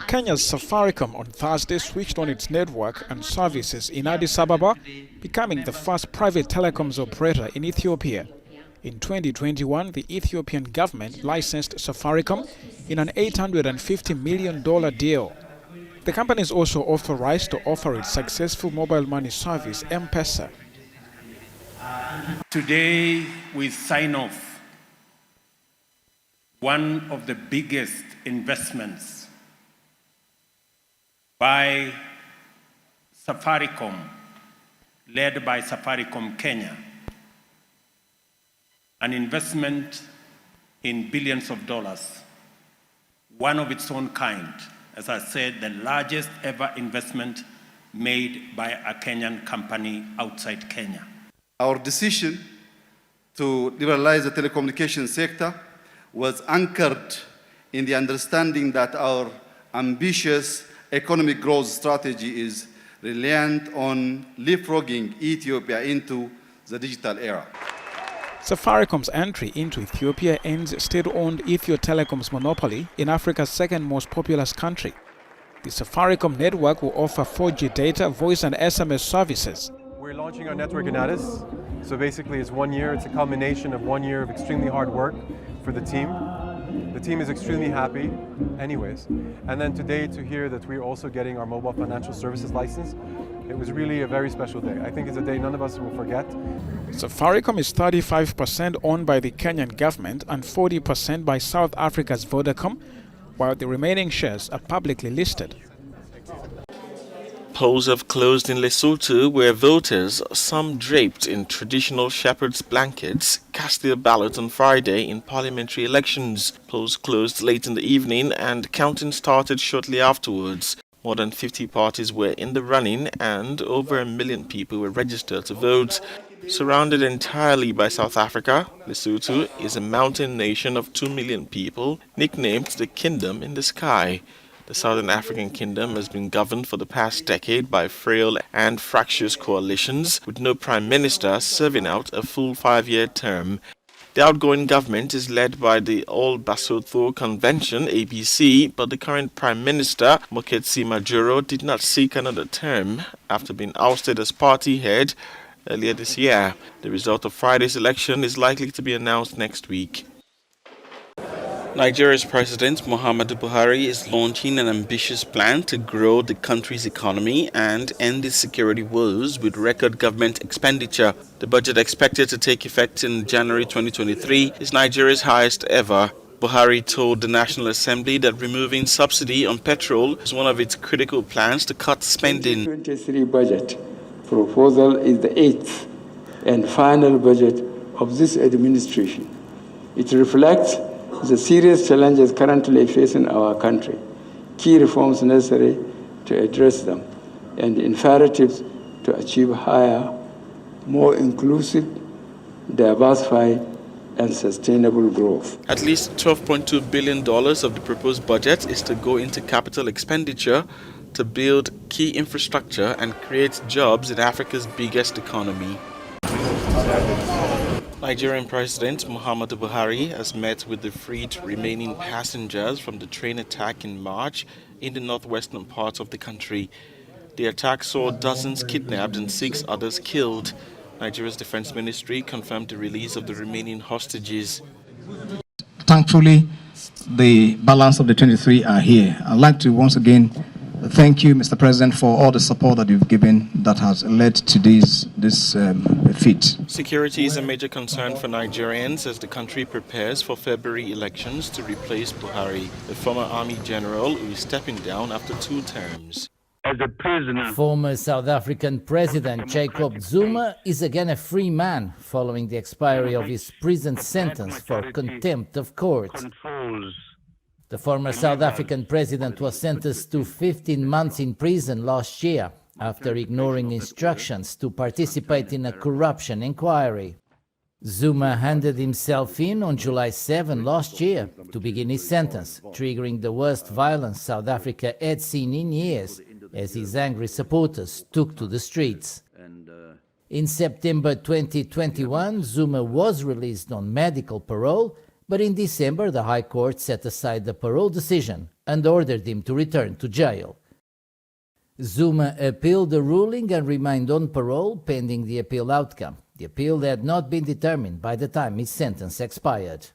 Kenya's Safaricom on Thursday switched on its network and services in Addis Ababa, becoming the first private telecoms operator in Ethiopia. In 2021, the Ethiopian government licensed Safaricom in an $850 million deal. The company is also authorized to offer its successful mobile money service, M-Pesa. Today, we sign off one of the biggest investments by Safaricom, led by Safaricom Kenya, an investment in billions of dollars, one of its own kind. As I said, the largest ever investment made by a Kenyan company outside Kenya. Our decision to liberalize the telecommunications sector was anchored in the understanding that our ambitious economic growth strategy is reliant on leapfrogging Ethiopia into the digital era. Safaricom's entry into Ethiopia ends state-owned Ethio Telecom's monopoly in Africa's second most populous country. The Safaricom network will offer 4G data, voice and SMS services. We're launching our network in Addis. So basically it's 1 year, it's a combination of 1 year of extremely hard work for the team. The team is extremely happy anyways. And then today to hear that we're also getting our mobile financial services license, it was really a very special day. I think it's a day none of us will forget. Safaricom is 35% owned by the Kenyan government and 40% by South Africa's Vodacom, while the remaining shares are publicly listed. Polls have closed in Lesotho, where voters, some draped in traditional shepherd's blankets, cast their ballot on Friday in parliamentary elections. Polls closed late in the evening and counting started shortly afterwards. More than 50 parties were in the running and over 1 million people were registered to vote. Surrounded entirely by South Africa, Lesotho is a mountain nation of 2 million people, nicknamed the Kingdom in the Sky. The Southern African Kingdom has been governed for the past decade by frail and fractious coalitions, with no prime minister serving out a full 5-year term. The outgoing government is led by the All Basotho Convention, ABC, but the current Prime Minister, Moketsi Majoro, did not seek another term after being ousted as party head earlier this year. The result of Friday's election is likely to be announced next week. Nigeria's President Muhammadu Buhari is launching an ambitious plan to grow the country's economy and end its security woes with record government expenditure. The budget, expected to take effect in January 2023, is Nigeria's highest ever. Buhari told the National Assembly that removing subsidy on petrol is one of its critical plans to cut spending. The 2023 budget proposal is the 8th and final budget of this administration. It reflects the serious challenges currently facing our country, key reforms necessary to address them, and imperatives to achieve higher, more inclusive, diversified, and sustainable growth. At least $12.2 billion of the proposed budget is to go into capital expenditure to build key infrastructure and create jobs in Africa's biggest economy. Nigerian President Muhammadu Buhari has met with the freed remaining passengers from the train attack in March in the northwestern part of the country. The attack saw dozens kidnapped and 6 others killed. Nigeria's Defense Ministry confirmed the release of the remaining hostages. Thankfully, the balance of the 23 are here. I'd like to once again thank you, Mr. President, for all the support that you've given that has led to this feat. Security is a major concern for Nigerians as the country prepares for February elections to replace Buhari, the former army general who is stepping down after 2 terms. As a prisoner. Former South African President Jacob Zuma is again a free man following the expiry of his prison sentence for contempt of court. The former South African president was sentenced to 15 months in prison last year after ignoring instructions to participate in a corruption inquiry. Zuma handed himself in on July 7 last year to begin his sentence, triggering the worst violence South Africa had seen in years as his angry supporters took to the streets. In September 2021, Zuma was released on medical parole, but in December the High Court set aside the parole decision and ordered him to return to jail. Zuma appealed the ruling and remained on parole pending the appeal outcome. The appeal had not been determined by the time his sentence expired.